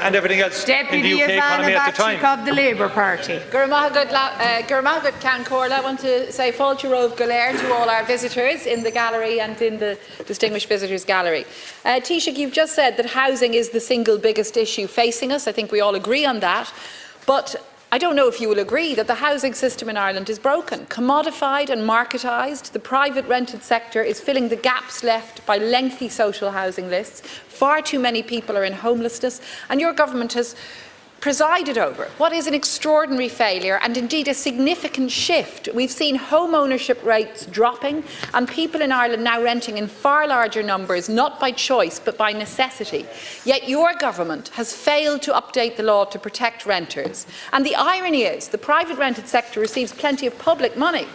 and everything else Deputy in the UK economy Ivana at the time. Bacik of the Labour Party. Gurmagad Cancor, I want to say Fáilte Galer to all our visitors in the gallery and in the Distinguished Visitors Gallery. Taoiseach, you've just said that housing is the single biggest issue facing us. I think we all agree on that. But I don't know if you will agree that the housing system in Ireland is broken, commodified and marketised. The private rented sector is filling the gaps left by lengthy social housing lists. Far too many people are in homelessness, and your government has presided over what is an extraordinary failure and indeed a significant shift. We've seen home ownership rates dropping and people in Ireland now renting in far larger numbers, not by choice but by necessity. Yet your government has failed to update the law to protect renters. And the irony is the private rented sector receives plenty of public money,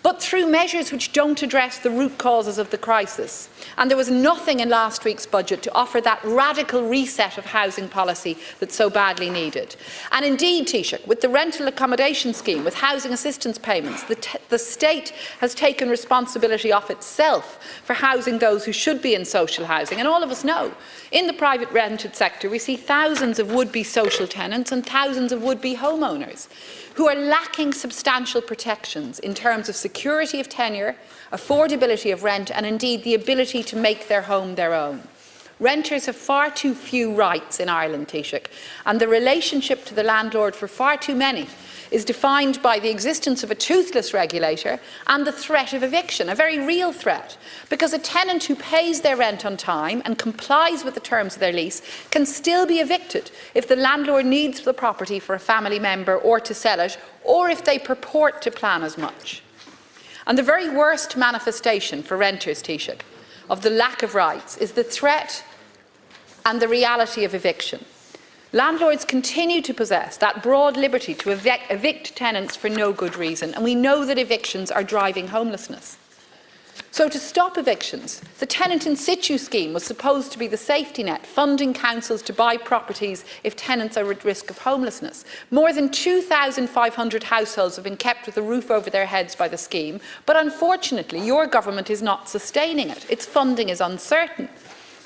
but through measures which don't address the root causes of the crisis. And there was nothing in last week's budget to offer that radical reset of housing policy that's so badly needed. And indeed, Taoiseach, with the rental accommodation scheme, with housing assistance payments, the state has taken responsibility off itself for housing those who should be in social housing. And all of us know, in the private rented sector, we see thousands of would-be social tenants and thousands of would-be homeowners who are lacking substantial protections in terms of security of tenure, affordability of rent, and indeed the ability to make their home their own. Renters have far too few rights in Ireland, Taoiseach, and the relationship to the landlord for far too many is defined by the existence of a toothless regulator and the threat of eviction, a very real threat, because a tenant who pays their rent on time and complies with the terms of their lease can still be evicted if the landlord needs the property for a family member or to sell it, or if they purport to plan as much. And the very worst manifestation for renters, Taoiseach, of the lack of rights is the threat and the reality of eviction. Landlords continue to possess that broad liberty to evict tenants for no good reason, and we know that evictions are driving homelessness. So to stop evictions, the tenant in situ scheme was supposed to be the safety net, funding councils to buy properties if tenants are at risk of homelessness. More than 2,500 households have been kept with a roof over their heads by the scheme, but unfortunately your government is not sustaining it. Its funding is uncertain.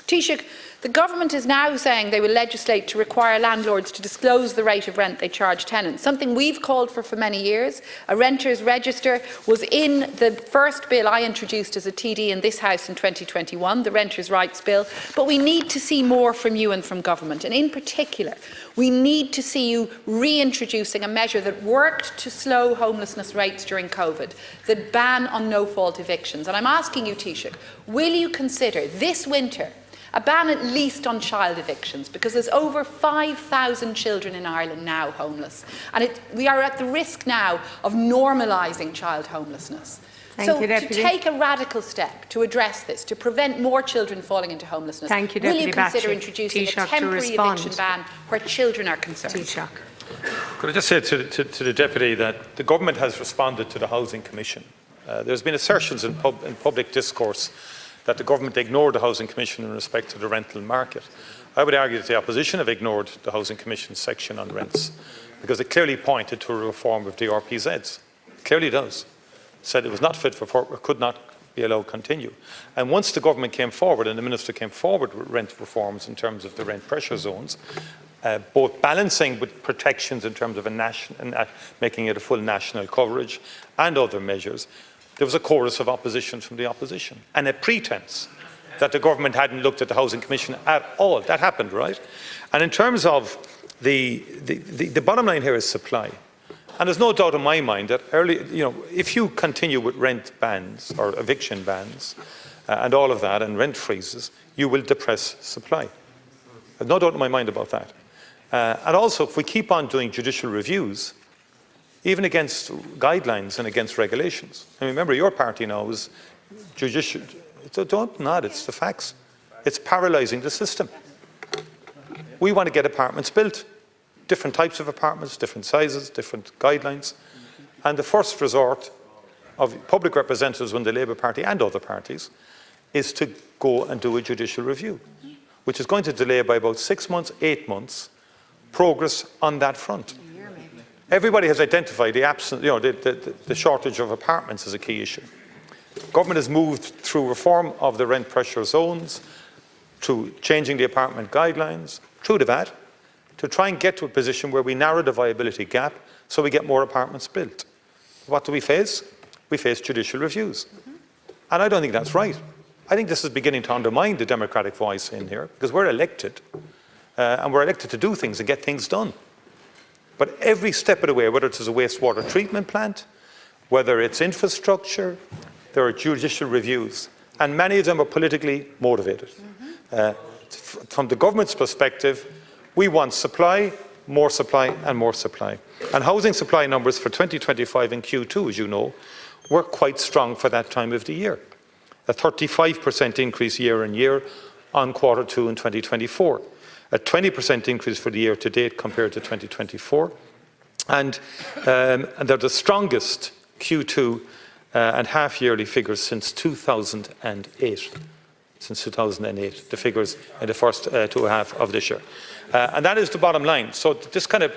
Taoiseach, the government is now saying they will legislate to require landlords to disclose the rate of rent they charge tenants, something we've called for many years. A renters register was in the first bill I introduced as a TD in this House in 2021, the Renters' Rights Bill, but we need to see more from you and from government, and in particular, we need to see you reintroducing a measure that worked to slow homelessness rates during COVID, the ban on no-fault evictions. And I'm asking you, Taoiseach, will you consider this winter a ban at least on child evictions, because there's over 5,000 children in Ireland now homeless, and we are at the risk now of normalising child homelessness. So to take a radical step to address this, to prevent more children falling into homelessness, will you consider introducing a temporary eviction ban where children are concerned? Could I just say to the Deputy that the government has responded to the Housing Commission. There's been assertions in public discourse that the government ignored the Housing Commission in respect to the rental market. I would argue that the opposition have ignored the Housing Commission's section on rents, because it clearly pointed to a reform of the RPZs. It clearly does. It said it was not fit for purpose, could not be allowed to continue. And once the government came forward and the Minister came forward with rent reforms in terms of the rent pressure zones, both balancing with protections in terms of making it a full national coverage and other measures, there was a chorus of opposition from the opposition and a pretence that the government hadn't looked at the Housing Commission at all. That happened, right? And in terms of the bottom line here is supply. And there's no doubt in my mind that if you continue with rent bans or eviction bans and all of that and rent freezes, you will depress supply. There's no doubt in my mind about that. And also, if we keep on doing judicial reviews, even against guidelines and against regulations. I mean, remember, your party now is judicial. Don't nod, it's the facts. It's paralysing the system. We want to get apartments built. Different types of apartments, different sizes, different guidelines. And the first resort of public representatives within the Labour Party and other parties is to go and do a judicial review, which is going to delay by about 6 months, 8 months, progress on that front. Everybody has identified the shortage of apartments as a key issue. Government has moved through reform of the rent pressure zones, through changing the apartment guidelines, through the VAT, to try and get to a position where we narrow the viability gap so we get more apartments built. What do we face? We face judicial reviews. And I don't think that's right. I think this is beginning to undermine the democratic voice in here, because we're elected, and we're elected to do things and get things done. But every step of the way, whether it's a wastewater treatment plant, whether it's infrastructure, there are judicial reviews, and many of them are politically motivated. From the government's perspective, we want supply, and more supply. And housing supply numbers for 2025 in Q2, as you know, were quite strong for that time of the year. A 35% increase year on year on Q2 in 2024. A 20% increase for the year to date compared to 2024. And they're the strongest Q2 and half-yearly figures since 2008. Since 2008, the figures in the first 2.5 of this year. And that is the bottom line. So this kind of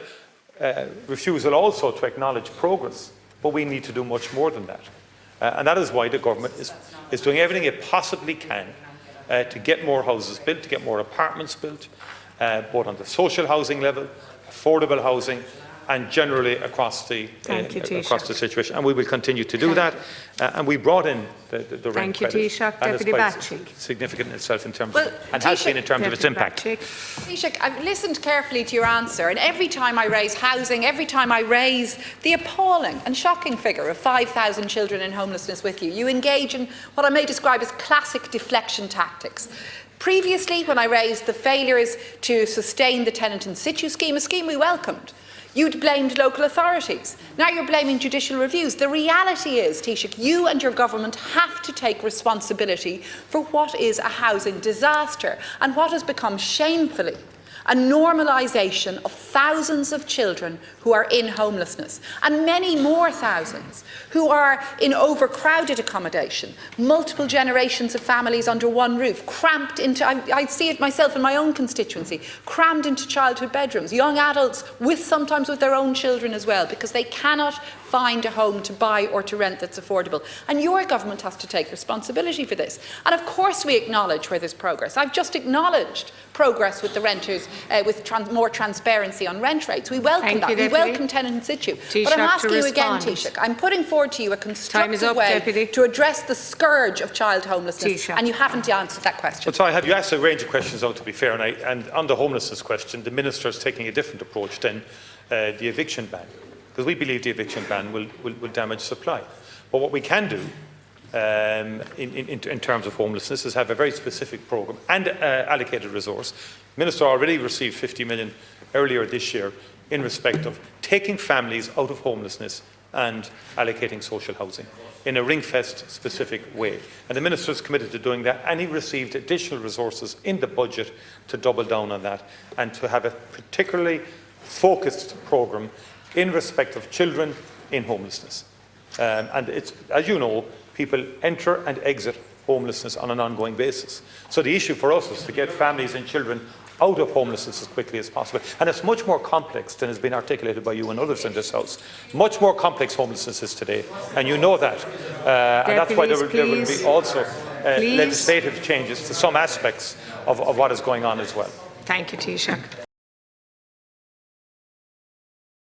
refusal also to acknowledge progress, but we need to do much more than that. And that is why the government is doing everything it possibly can to get more houses built, to get more apartments built, both on the social housing level, affordable housing, and generally across the situation. And we will continue to do that. And we brought in the rent credit. Taoiseach. Deputy Bacik. Significant in itself in terms of, and has been in terms of its impact. Taoiseach, I've listened carefully to your answer, and every time I raise housing, every time I raise the appalling and shocking figure of 5,000 children in homelessness with you, you engage in what I may describe as classic deflection tactics. Previously, when I raised the failures to sustain the tenant in situ scheme, a scheme we welcomed, you'd blamed local authorities. Now you're blaming judicial reviews. The reality is, Taoiseach, you and your government have to take responsibility for what is a housing disaster and what has become shamefully a normalisation of thousands of children who are in homelessness and many more thousands who are in overcrowded accommodation, multiple generations of families under one roof, cramped into, I see it myself in my own constituency, crammed into childhood bedrooms, young adults sometimes with their own children as well, because they cannot find a home to buy or to rent that's affordable. And your government has to take responsibility for this. And of course we acknowledge where there's progress. I've just acknowledged progress with the renters, with more transparency on rent rates. We welcome that. We welcome tenant in situ. But I'm asking you again, Taoiseach, I'm putting forward to you a constructive way to address the scourge of child homelessness, and you haven't answered that question. Well, so you asked a range of questions, though, to be fair, and on the homelessness question, the Minister is taking a different approach than the eviction ban, because we believe the eviction ban will damage supply. But what we can do in terms of homelessness is have a very specific programme and allocated resource. The Minister already received 50 million earlier this year in respect of taking families out of homelessness and allocating social housing in a ring-fenced specific way. And the Minister is committed to doing that, and he received additional resources in the budget to double down on that and to have a particularly focused programme in respect of children in homelessness. And it's, as you know, people enter and exit homelessness on an ongoing basis. So the issue for us is to get families and children out of homelessness as quickly as possible. And it's much more complex than has been articulated by you and others in this House. Much more complex homelessness is today, and you know that. And that's why there will be also legislative changes to some aspects of what is going on as well. Thank you, Taoiseach.